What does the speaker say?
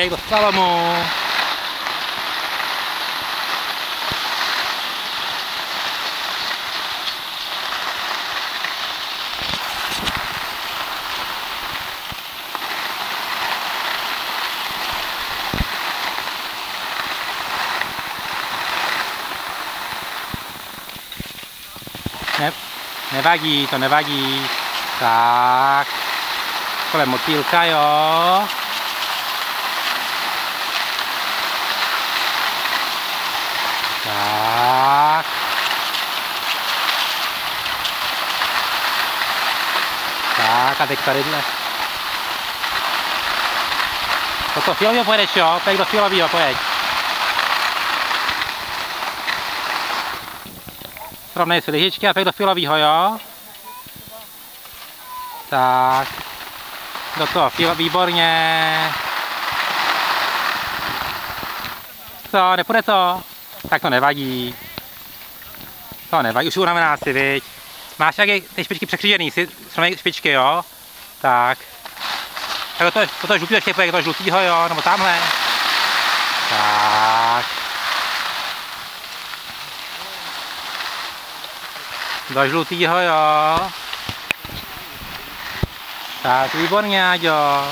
pojď do slalomu. Nevadí, to nevadí. Tak. Kolem motýlka, jo. Tak. Tak a teď tadyhle. Do fialového pojedeš, jo? Pojď do fialového, pojď. Srovnej si lyžičky a pojď do fialového, jo? Tak. Do toho výborně. Co, nepůjde to? Tak to nevadí. To nevadí, už unavená si, viď? Máš jak ty špičky překřížený, si srovnej špičky, jo? Tak. Tak do toho žlutýho ještě pojď, do toho žlutýho, jo? Nebo tamhle. Tak. Do žlutýho, jo? Tak, výborně, Aďo.